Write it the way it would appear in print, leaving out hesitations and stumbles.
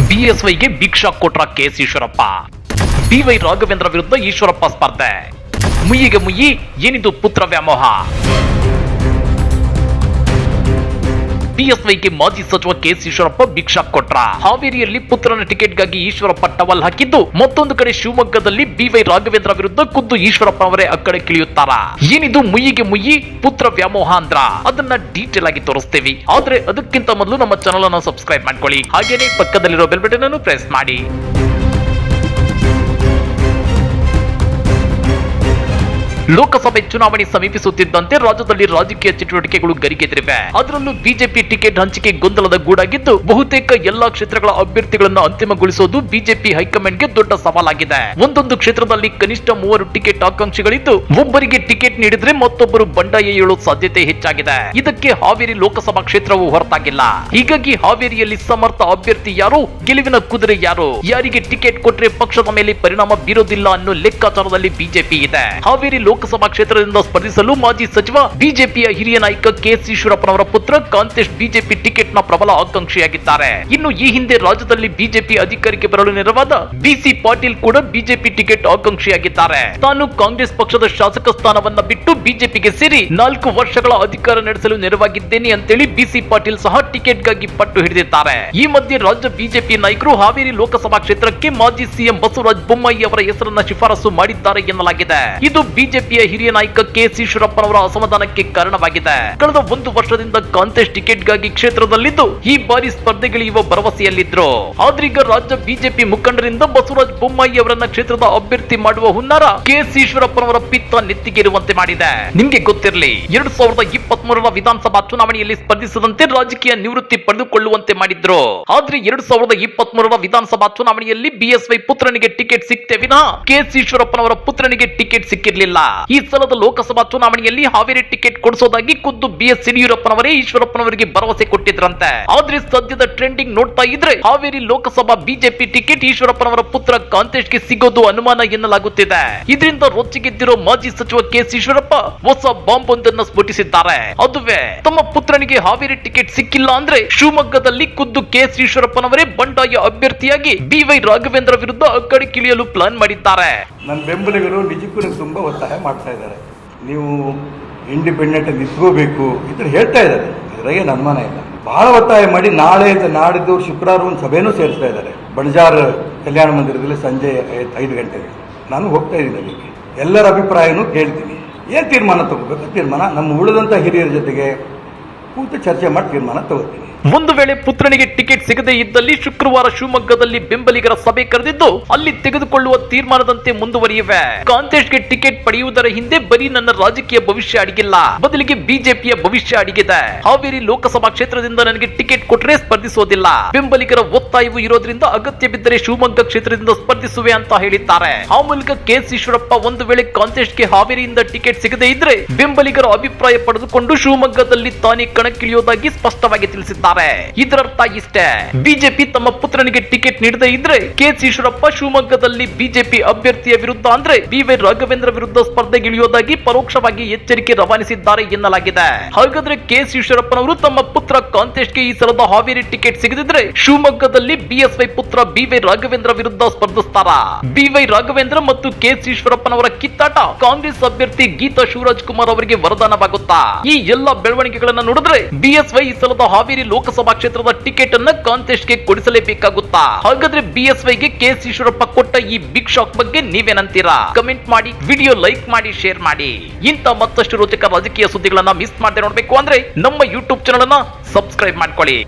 ಬಿಎಸ್ವೈಗೆ big shock ಕೊಟ್ರ KS Eshwarappa. B Y Raghavendra ವಿರುದ್ಧ ಈಶ್ವರಪ್ಪ ಸ್ಪರ್ಧೆ. ಮುಯ್ಯಿಗೆ ಮುಯ್ಯಿ, ಏನಿದು ಪುತ್ರ ವ್ಯಾಮೋಹ? ಬಿಎಸ್ವೈಗೆ ಮಾಜಿ ಸಚಿವ ಕೆಎಸ್ ಈಶ್ವರಪ್ಪ ಬಿಗ್ ಶಾಕ್ ಕೊಟ್ರ. ಹಾವೇರಿಯಲ್ಲಿ ಪುತ್ರನ ಟಿಕೆಟ್ಗಾಗಿ ಈಶ್ವರಪ್ಪ ಟವಲ್ ಹಾಕಿದ್ದು, ಮತ್ತೊಂದು ಕಡೆ ಶಿವಮೊಗ್ಗದಲ್ಲಿ ಬಿವೈ ರಾಘವೇಂದ್ರ ವಿರುದ್ಧ ಖುದ್ದು ಈಶ್ವರಪ್ಪ ಅವರೇ ಅಕ್ಕಡೆ ಕಿಳಿಯುತ್ತಾರ. ಏನಿದು ಮುಯ್ಯಿಗೆ ಮುಯ್ಯಿ, ಪುತ್ರ ವ್ಯಾಮೋಹ ಅಂದ್ರ ಅದನ್ನ ಡೀಟೇಲ್ ಆಗಿ ತೋರಿಸ್ತೀವಿ. ಆದ್ರೆ ಅದಕ್ಕಿಂತ ಮೊದಲು ನಮ್ಮ ಚಾನಲ್ ಅನ್ನು ಸಬ್ಸ್ಕ್ರೈಬ್ ಮಾಡ್ಕೊಳ್ಳಿ, ಹಾಗೇನೆ ಪಕ್ಕದಲ್ಲಿರೋ ಬೆಲ್ ಬಟನ್ ಅನ್ನು ಪ್ರೆಸ್ ಮಾಡಿ. ಲೋಕಸಭೆ ಚುನಾವಣೆ ಸಮೀಪಿಸುತ್ತಿದ್ದಂತೆ ರಾಜ್ಯದಲ್ಲಿ ರಾಜಕೀಯ ಚಟುವಟಿಕೆಗಳು ಗರಿಗೆದರಿವೆ. ಅದರಲ್ಲೂ ಬಿಜೆಪಿ ಟಿಕೆಟ್ ಹಂಚಿಕೆ ಗೊಂದಲದ ಗೂಡಾಗಿದ್ದು, ಬಹುತೇಕ ಎಲ್ಲಾ ಕ್ಷೇತ್ರಗಳ ಅಭ್ಯರ್ಥಿಗಳನ್ನು ಅಂತಿಮಗೊಳಿಸುವುದು ಬಿಜೆಪಿ ಹೈಕಮಾಂಡ್ಗೆ ದೊಡ್ಡ ಸವಾಲಾಗಿದೆ. ಒಂದೊಂದು ಕ್ಷೇತ್ರದಲ್ಲಿ ಕನಿಷ್ಠ 3 ಟಿಕೆಟ್ ಆಕಾಂಕ್ಷಿಗಳಿದ್ದು, ಒಬ್ಬರಿಗೆ ಟಿಕೆಟ್ ನೀಡಿದ್ರೆ ಮತ್ತೊಬ್ಬರು ಬಂಡಾಯ ಏಳುವ ಸಾಧ್ಯತೆ ಹೆಚ್ಚಾಗಿದೆ. ಇದಕ್ಕೆ ಹಾವೇರಿ ಲೋಕಸಭಾ ಕ್ಷೇತ್ರವು ಹೊರತಾಗಿಲ್ಲ. ಹೀಗಾಗಿ ಹಾವೇರಿಯಲ್ಲಿ ಸಮರ್ಥ ಅಭ್ಯರ್ಥಿ ಯಾರು, ಗೆಲುವಿನ ಕುದುರೆ ಯಾರು, ಯಾರಿಗೆ ಟಿಕೆಟ್ ಕೊಟ್ರೆ ಪಕ್ಷದ ಮೇಲೆ ಪರಿಣಾಮ ಬೀರೋದಿಲ್ಲ ಅನ್ನೋ ಲೆಕ್ಕಾಚಾರದಲ್ಲಿ ಬಿಜೆಪಿ ಇದೆ. ಹಾವೇರಿ ಲೋಕಸಭಾ ಕ್ಷೇತ್ರದಿಂದ ಸ್ಪರ್ಧಿಸಲು ಮಾಜಿ ಸಚಿವ ಬಿಜೆಪಿಯ ಹಿರಿಯ ನಾಯಕ ಕೆಎಸ್ ಈಶ್ವರಪ್ಪನವರ ಪುತ್ರ ಕಾಂತೇಶ್ ಬಿಜೆಪಿ ಟಿಕೆಟ್ ನ ಪ್ರಬಲ ಆಕಾಂಕ್ಷಿಯಾಗಿದ್ದಾರೆ. ಇನ್ನು ಈ ಹಿಂದೆ ರಾಜ್ಯದಲ್ಲಿ ಬಿಜೆಪಿ ಅಧಿಕಾರಕ್ಕೆ ಬರಲು ನೆರವಾದ ಬಿಸಿ ಪಾಟೀಲ್ ಕೂಡ ಬಿಜೆಪಿ ಟಿಕೆಟ್ ಆಕಾಂಕ್ಷಿಯಾಗಿದ್ದಾರೆ. ತಾನು ಕಾಂಗ್ರೆಸ್ ಪಕ್ಷದ ಶಾಸಕ ಸ್ಥಾನವನ್ನ ಬಿಟ್ಟು ಬಿಜೆಪಿಗೆ ಸೇರಿ 4 ವರ್ಷಗಳ ಅಧಿಕಾರ ನಡೆಸಲು ನೆರವಾಗಿದ್ದೇನೆ ಅಂತೇಳಿ ಬಿಸಿ ಪಾಟೀಲ್ ಸಹ ಟಿಕೆಟ್ಗಾಗಿ ಪಟ್ಟು ಹಿಡಿದಿದ್ದಾರೆ. ಈ ಮಧ್ಯೆ ರಾಜ್ಯ ಬಿಜೆಪಿ ನಾಯಕರು ಹಾವೇರಿ ಲೋಕಸಭಾ ಕ್ಷೇತ್ರಕ್ಕೆ ಮಾಜಿ ಸಿಎಂ ಬಸವರಾಜ ಬೊಮ್ಮಾಯಿ ಅವರ ಹೆಸರನ್ನ ಶಿಫಾರಸು ಮಾಡಿದ್ದಾರೆ ಎನ್ನಲಾಗಿದೆ. ಇದು ಬಿಜೆಪಿಯ ಹಿರಿಯ ನಾಯಕ ಕೆಎಸ್ ಈಶ್ವರಪ್ಪನವರ ಅಸಮಾಧಾನಕ್ಕೆ ಕಾರಣವಾಗಿದೆ. ಕಳೆದ 1 ವರ್ಷದಿಂದ ಕಾಂತೇಶ್ ಟಿಕೆಟ್ಗಾಗಿ ಕ್ಷೇತ್ರದಲ್ಲಿದ್ದು, ಈ ಬಾರಿ ಸ್ಪರ್ಧೆಗಿಳಿಯುವ ಭರವಸೆಯಲ್ಲಿದ್ರು. ಆದ್ರೀಗ ರಾಜ್ಯ ಬಿಜೆಪಿ ಮುಖಂಡರಿಂದ ಬಸವರಾಜ ಬೊಮ್ಮಾಯಿ ಅವರನ್ನ ಕ್ಷೇತ್ರದ ಅಭ್ಯರ್ಥಿ ಮಾಡುವ ಹುನ್ನಾರ ಕೆಎಸ್ ಈಶ್ವರಪ್ಪನವರ ಪಿತ್ತ ನೆತ್ತಿಗೇರುವಂತೆ ಮಾಡಿದೆ. ನಿಮ್ಗೆ ಗೊತ್ತಿರಲಿ, 2023ರ ವಿಧಾನಸಭಾ ಚುನಾವಣೆಯಲ್ಲಿ ಸ್ಪರ್ಧಿಸದಂತೆ ರಾಜಕೀಯ ನಿವೃತ್ತಿ ಪಡೆದುಕೊಳ್ಳುವಂತೆ ಮಾಡಿದ್ರು. ಆದ್ರೆ 2023ರ ವಿಧಾನಸಭಾ ಚುನಾವಣೆಯಲ್ಲಿ ಬಿಎಸ್ವೈ ಪುತ್ರನಿಗೆ ಟಿಕೆಟ್ ಸಿಕ್ತೆ ವಿನಃ ಕೆಎಸ್ ಈಶ್ವರಪ್ಪನವರ ಪುತ್ರನಿಗೆ ಟಿಕೆಟ್ ಸಿಕ್ಕಿರಲಿಲ್ಲ. ಈ ಸಲದ ಲೋಕಸಭಾ ಚುನಾವಣೆಯಲ್ಲಿ ಹಾವೇರಿ ಟಿಕೆಟ್ ಕೊಡಿಸೋದಾಗಿ ಖುದ್ದು ಬಿಎಸ್ ಯಡಿಯೂರಪ್ಪನವರೇ ಈಶ್ವರಪ್ಪನವರಿಗೆ ಭರವಸೆ ಕೊಟ್ಟಿದ್ರಂತೆ. ಆದ್ರೆ ಸದ್ಯದ ಟ್ರೆಂಡಿಂಗ್ ನೋಡ್ತಾ ಇದ್ರೆ ಹಾವೇರಿ ಲೋಕಸಭಾ ಬಿಜೆಪಿ ಟಿಕೆಟ್ ಈಶ್ವರಪ್ಪನವರ ಪುತ್ರ ಕಾಂತೇಶ್ಗೆ ಸಿಗೋದು ಅನುಮಾನ ಎನ್ನಲಾಗುತ್ತಿದೆ. ಇದರಿಂದ ರೊಚ್ಚಿಗೆದ್ದಿರೋ ಮಾಜಿ ಸಚಿವ ಕೆಎಸ್ ಈಶ್ವರಪ್ಪ ಹೊಸ ಬಾಂಬ್ ಒಂದನ್ನು ಸ್ಫೋಟಿಸಿದ್ದಾರೆ. ಅದುವೇ, ತಮ್ಮ ಪುತ್ರನಿಗೆ ಹಾವೇರಿ ಟಿಕೆಟ್ ಸಿಕ್ಕಿಲ್ಲ ಅಂದ್ರೆ ಶಿವಮೊಗ್ಗದಲ್ಲಿ ಖುದ್ದು ಕೆಎಸ್ ಈಶ್ವರಪ್ಪನವರೇ ಬಂಡಾಯ ಅಭ್ಯರ್ಥಿಯಾಗಿ ಬಿವೈ ರಾಘವೇಂದ್ರ ವಿರುದ್ಧ ಅಕ್ಕಡೆ ಕಿಳಿಯಲು ಪ್ಲಾನ್ ಮಾಡಿದ್ದಾರೆ. ನನ್ನ ಬೆಂಬಲಿಗರು ನಿಜಕ್ಕೂ ತುಂಬ ಒತ್ತಾಯ ಮಾಡ್ತಾ ಇದ್ದಾರೆ. ನೀವು ಇಂಡಿಪೆಂಡೆಂಟ್ ನಿಂತ್ಕೋಬೇಕು ಇದ್ರ ಹೇಳ್ತಾ ಇದ್ದಾರೆ. ಇದ್ರಾಗೇನು ಅನುಮಾನ ಇಲ್ಲ. ಬಹಳ ಒತ್ತಾಯ ಮಾಡಿ ನಾಳೆ ನಾಡಿದ್ದು ಶುಕ್ರವಾರ ಒಂದು ಸಭೆನೂ ಸೇರಿಸ್ತಾ ಇದ್ದಾರೆ ಬಣಜಾರ್ ಕಲ್ಯಾಣ ಮಂದಿರದಲ್ಲಿ ಸಂಜೆ 5 ಗಂಟೆಗೆ. ನಾನು ಹೋಗ್ತಾ ಇದ್ದೀನಿ ಅದಕ್ಕೆ. ಎಲ್ಲರ ಅಭಿಪ್ರಾಯನೂ ಕೇಳ್ತೀನಿ. ಏನು ತೀರ್ಮಾನ ತಗೋಬೇಕು ತೀರ್ಮಾನ ನಮ್ಮ ಉಳಿದಂಥ ಹಿರಿಯರ ಜೊತೆಗೆ ಕೂತು ಚರ್ಚೆ ಮಾಡಿ ತೀರ್ಮಾನ ತಗೋತೀನಿ. ಒಂದು ವೇಳೆ ಪುತ್ರನಿಗೆ ಟಿಕೆಟ್ ಸಿಗದೇ ಇದ್ದಲ್ಲಿ ಶುಕ್ರವಾರ ಶಿವಮೊಗ್ಗದಲ್ಲಿ ಬೆಂಬಲಿಗರ ಸಭೆ ಕರೆದಿದ್ದು, ಅಲ್ಲಿ ತೆಗೆದುಕೊಳ್ಳುವ ತೀರ್ಮಾನದಂತೆ ಮುಂದುವರಿಯುವೆ. ಕಾಂತೇಶ್ಗೆ ಟಿಕೆಟ್ ಪಡೆಯುವುದರ ಹಿಂದೆ ಬರೀ ನನ್ನ ರಾಜಕೀಯ ಭವಿಷ್ಯ ಅಡಗಿಲ್ಲ, ಬದಲಿಗೆ ಬಿಜೆಪಿಯ ಭವಿಷ್ಯ ಅಡಗಿದೆ. ಹಾವೇರಿ ಲೋಕಸಭಾ ಕ್ಷೇತ್ರದಿಂದ ನನಗೆ ಟಿಕೆಟ್ ಕೊಟ್ಟರೆ ಸ್ಪರ್ಧಿಸೋದಿಲ್ಲ. ಬೆಂಬಲಿಗರ ಒತ್ತಾಯವು ಇರೋದ್ರಿಂದ ಅಗತ್ಯ ಬಿದ್ದರೆ ಶಿವಮೊಗ್ಗ ಕ್ಷೇತ್ರದಿಂದ ಸ್ಪರ್ಧಿಸುವೆ ಅಂತ ಹೇಳಿದ್ದಾರೆ. ಆ ಮೂಲಕ ಕೆಎಸ್ ಈಶ್ವರಪ್ಪ ಒಂದು ವೇಳೆ ಕಾಂತೇಶ್ಗೆ ಹಾವೇರಿಯಿಂದ ಟಿಕೆಟ್ ಸಿಗದೇ ಇದ್ರೆ ಬೆಂಬಲಿಗರ ಅಭಿಪ್ರಾಯ ಪಡೆದುಕೊಂಡು ಶಿವಮೊಗ್ಗದಲ್ಲಿ ತಾನೇ ಕಣಕ್ಕಿಳಿಯೋದಾಗಿ ಸ್ಪಷ್ಟವಾಗಿ ತಿಳಿಸಿದ್ದಾರೆ. ಇದರರ್ಥ ಇಷ್ಟೇ, ಬಿಜೆಪಿ ತಮ್ಮ ಪುತ್ರನಿಗೆ ಟಿಕೆಟ್ ನೀಡದೇ ಇದ್ರೆ ಕೆಎಸ್ ಈಶ್ವರಪ್ಪ ಶಿವಮೊಗ್ಗದಲ್ಲಿ ಬಿಜೆಪಿ ಅಭ್ಯರ್ಥಿಯ ವಿರುದ್ಧ ಅಂದ್ರೆ ಬಿವೈ ರಾಘವೇಂದ್ರ ವಿರುದ್ಧ ಸ್ಪರ್ಧೆಗಿಳಿಯೋದಾಗಿ ಪರೋಕ್ಷವಾಗಿ ಎಚ್ಚರಿಕೆ ರವಾನಿಸಿದ್ದಾರೆ ಎನ್ನಲಾಗಿದೆ. ಹಾಗಾದ್ರೆ ಕೆಎಸ್ ಈಶ್ವರಪ್ಪನವರು ತಮ್ಮ ಪುತ್ರ ಕಾಂತೇಶ್ಗೆ ಈ ಸಲದ ಹಾವೇರಿ ಟಿಕೆಟ್ ಸಿಗದಿದ್ರೆ ಶಿವಮೊಗ್ಗದಲ್ಲಿ ಬಿಎಸ್ವೈ ಪುತ್ರ ಬಿವೈ ರಾಘವೇಂದ್ರ ವಿರುದ್ಧ ಸ್ಪರ್ಧಿಸ್ತಾರಾ? ಬಿವೈ ರಾಘವೇಂದ್ರ ಮತ್ತು ಕೆಎಸ್ ಈಶ್ವರಪ್ಪನವರ ಕಿತ್ತಾಟ ಕಾಂಗ್ರೆಸ್ ಅಭ್ಯರ್ಥಿ ಗೀತಾ ಶಿವರಾಜ್ ಕುಮಾರ್ ಅವರಿಗೆ ವರದಾನವಾಗುತ್ತಾ? ಈ ಎಲ್ಲಾ ಬೆಳವಣಿಗೆಗಳನ್ನ ನೋಡಿದ್ರೆ ಬಿಎಸ್ವೈ ಈ ಸಲದ ಹಾವೇರಿ ಲೋಕಸಭಾ ಕ್ಷೇತ್ರದ ಟಿಕೆಟ್ ಅನ್ನ ಕಾಂತೇಶ್ಗೆ ಕೊಡಿಸಲೇಬೇಕಾಗುತ್ತಾ? ಹಾಗಾದ್ರೆ ಬಿಎಸ್ವೈಗೆ ಕೆಎಸ್ ಈಶ್ವರಪ್ಪ ಕೊಟ್ಟ ಈ ಬಿಗ್ ಶಾಕ್ ಬಗ್ಗೆ ನೀವೇನಂತೀರಾ? ಕಮೆಂಟ್ ಮಾಡಿ, ವಿಡಿಯೋ ಲೈಕ್ ಮಾಡಿ, ಶೇರ್ ಮಾಡಿ. ಇಂಥ ಮತ್ತಷ್ಟು ರೋಚಕ ರಾಜಕೀಯ ಸುದ್ದಿಗಳನ್ನ ಮಿಸ್ ಮಾಡದೆ ನೋಡ್ಬೇಕು ಅಂದ್ರೆ ನಮ್ಮ ಯೂಟ್ಯೂಬ್ ಚಾನಲ್ ಅನ್ನ ಸಬ್ಸ್ಕ್ರೈಬ್ ಮಾಡ್ಕೊಳ್ಳಿ.